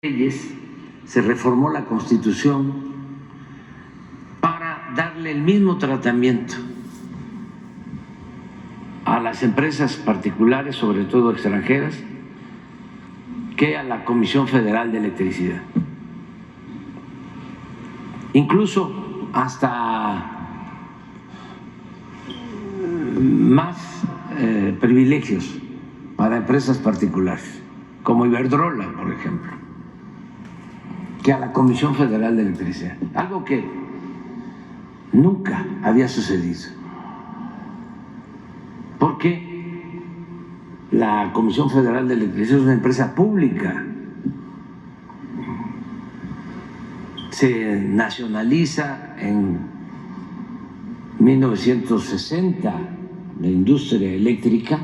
leyes, se reformó la Constitución para darle el mismo tratamiento a las empresas particulares, sobre todo extranjeras, que a la Comisión Federal de Electricidad. Incluso hasta más privilegios para empresas particulares, como Iberdrola, por ejemplo, que a la Comisión Federal de Electricidad, algo que nunca había sucedido, porque la Comisión Federal de Electricidad es una empresa pública, se nacionaliza en 1960 la industria eléctrica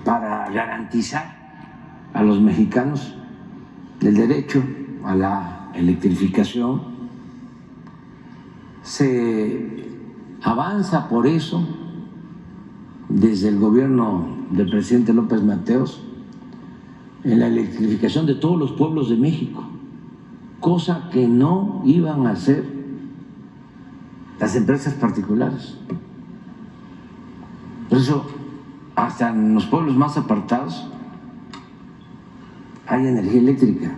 para garantizar a los mexicanos el derecho a la electrificación. Se avanza por eso desde el gobierno del presidente López Mateos en la electrificación de todos los pueblos de México, cosa que no iban a hacer las empresas particulares. Por eso, hasta en los pueblos más apartados hay energía eléctrica,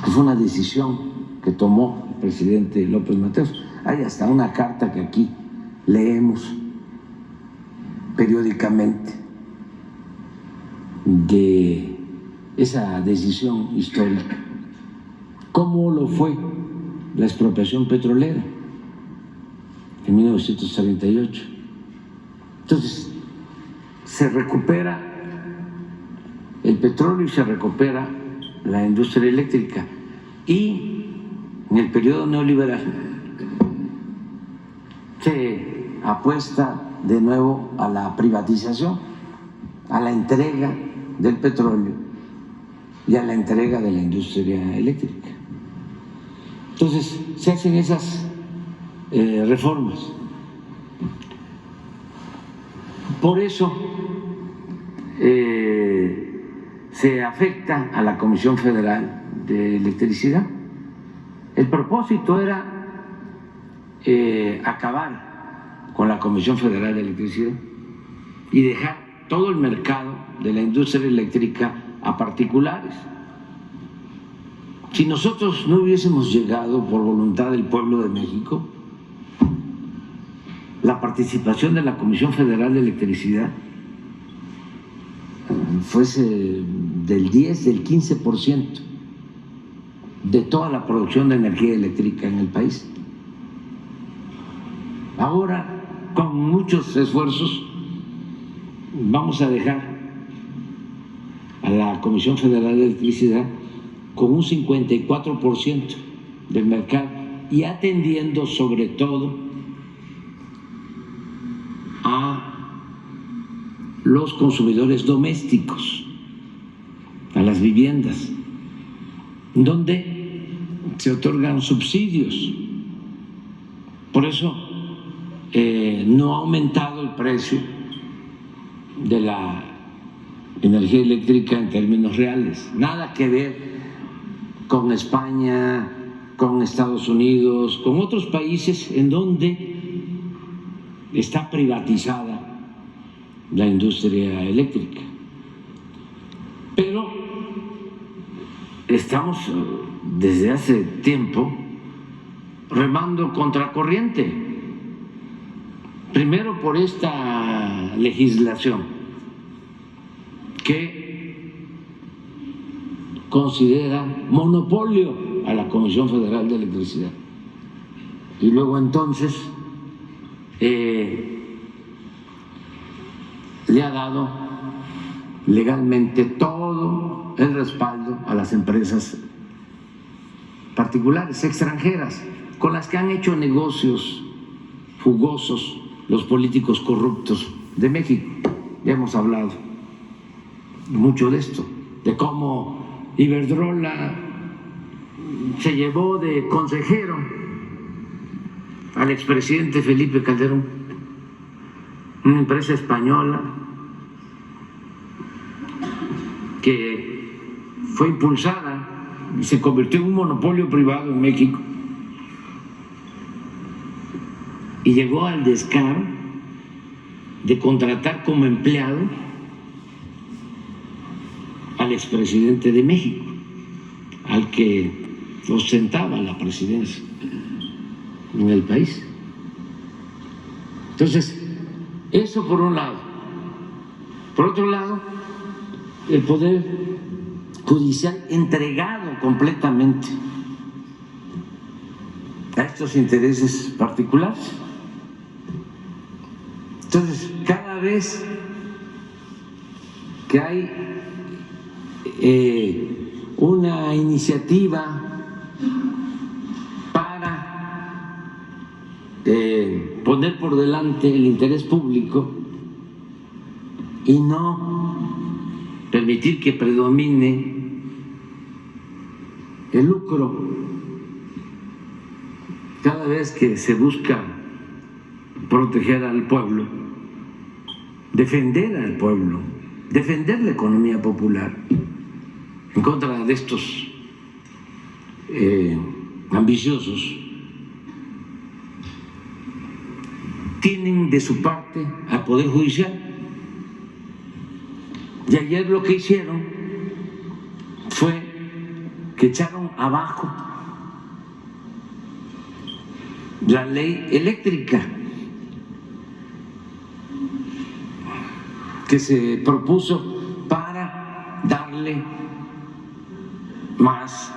que fue una decisión que tomó el presidente López Mateos. Hay hasta una carta que aquí leemos periódicamente de esa decisión histórica, cómo lo fue la expropiación petrolera en 1938. Entonces, se recupera el petróleo y se recupera la industria eléctrica. Y en el periodo neoliberal se apuesta de nuevo a la privatización, a la entrega del petróleo y a la entrega de la industria eléctrica. Entonces, se hacen esas reformas. Por eso se afecta a la Comisión Federal de Electricidad. El propósito era acabar con la Comisión Federal de Electricidad y dejar todo el mercado de la industria eléctrica a particulares. Si nosotros no hubiésemos llegado por voluntad del pueblo de México, la participación de la Comisión Federal de Electricidad fuese del 10, del 15% de toda la producción de energía eléctrica en el país. Ahora, con muchos esfuerzos, vamos a dejar a la Comisión Federal de Electricidad con un 54% del mercado y atendiendo sobre todo a los consumidores domésticos, a las viviendas, donde se otorgan subsidios. Por eso no ha aumentado el precio de la energía eléctrica en términos reales, nada que ver con España, con Estados Unidos, con otros países en donde está privatizada la industria eléctrica. Pero estamos desde hace tiempo remando contracorriente, primero por esta legislación que considera monopolio a la Comisión Federal de Electricidad y luego entonces le ha dado legalmente todo el respaldo a las empresas particulares extranjeras con las que han hecho negocios jugosos los políticos corruptos de México. Ya hemos hablado mucho de esto, de cómo Iberdrola se llevó de consejero al expresidente Felipe Calderón, una empresa española que fue impulsada y se convirtió en un monopolio privado en México, y llegó al descaro de contratar como empleado al expresidente de México, al que ostentaba la presidencia en el país. Entonces, eso por un lado. Por otro lado, el Poder Judicial entregado completamente a estos intereses particulares. Entonces, cada vez que hay una iniciativa para poner por delante el interés público y no permitir que predomine el lucro, cada vez que se busca proteger al pueblo, defender al pueblo, defender la economía popular en contra de estos ambiciosos, tienen de su parte al Poder Judicial. Y ayer lo que hicieron fue que echaron abajo la ley eléctrica que se propuso para darle más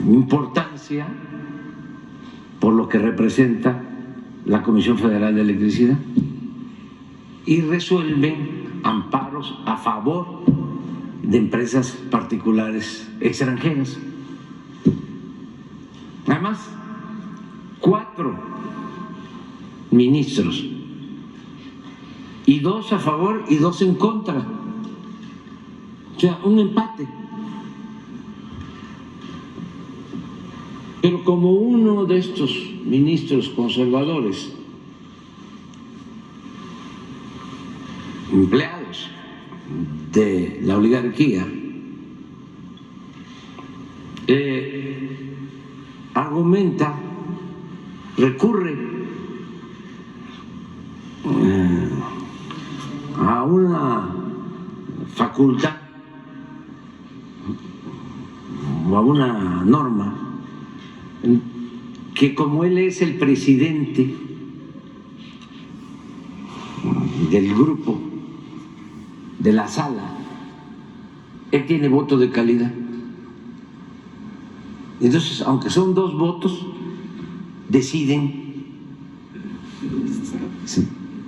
importancia por lo que representa la Comisión Federal de Electricidad, y resuelven amparos a favor de empresas particulares extranjeras. Además, 4 ministros, y 2 a favor y 2 en contra, o sea, un empate. Pero como uno de estos ministros conservadores, empleados de la oligarquía, argumenta, recurre a una facultad o a una norma que, como él es el presidente del grupo, de la sala, él tiene voto de calidad. Entonces, aunque son 2 votos, deciden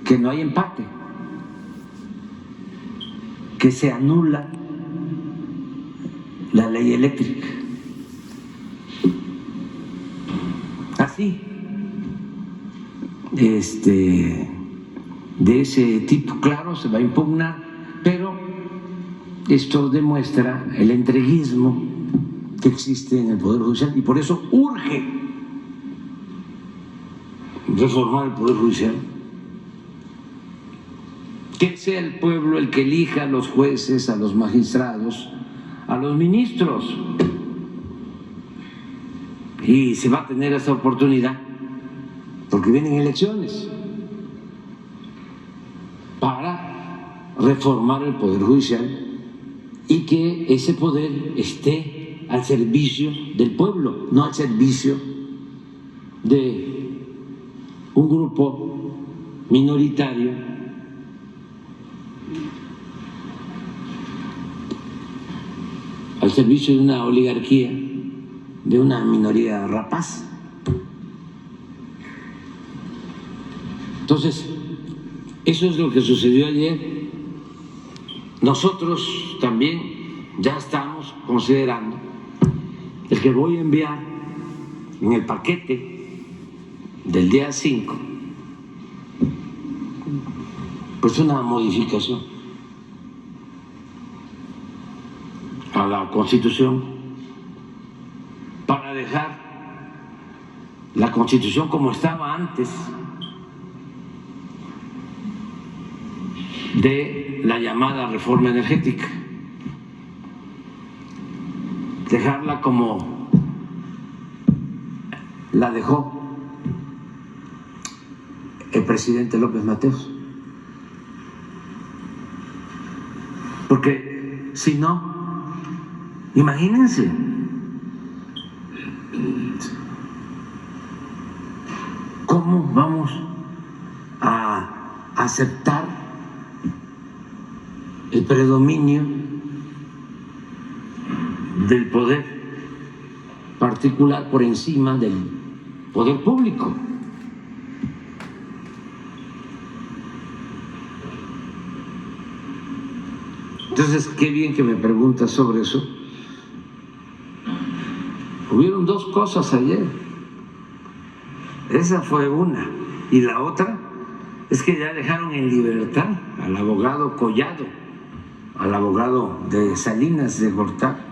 que no hay empate, que se anula la ley eléctrica. Así, de ese tipo, claro, se va a impugnar, pero esto demuestra el entreguismo que existe en el Poder Judicial, y por eso urge reformar el Poder Judicial, que sea el pueblo el que elija a los jueces, a los magistrados, a los ministros, y se va a tener esa oportunidad porque vienen elecciones para reformar el Poder Judicial y que ese poder esté al servicio del pueblo, no al servicio de un grupo minoritario al servicio de una oligarquía, de una minoría rapaz. Entonces, eso es lo que sucedió ayer. Nosotros también ya estamos considerando el que voy a enviar en el paquete del día 5, pues una modificación a la Constitución para dejar la Constitución como estaba antes, de la llamada reforma energética, dejarla como la dejó el presidente López Mateos, porque si no, imagínense, ¿cómo vamos a aceptar el predominio del poder particular por encima del poder público? Entonces, qué bien que me preguntas sobre eso. Hubieron dos cosas ayer. Esa fue una. Y la otra es que ya dejaron en libertad al abogado Collado, al abogado de Salinas de Gortari.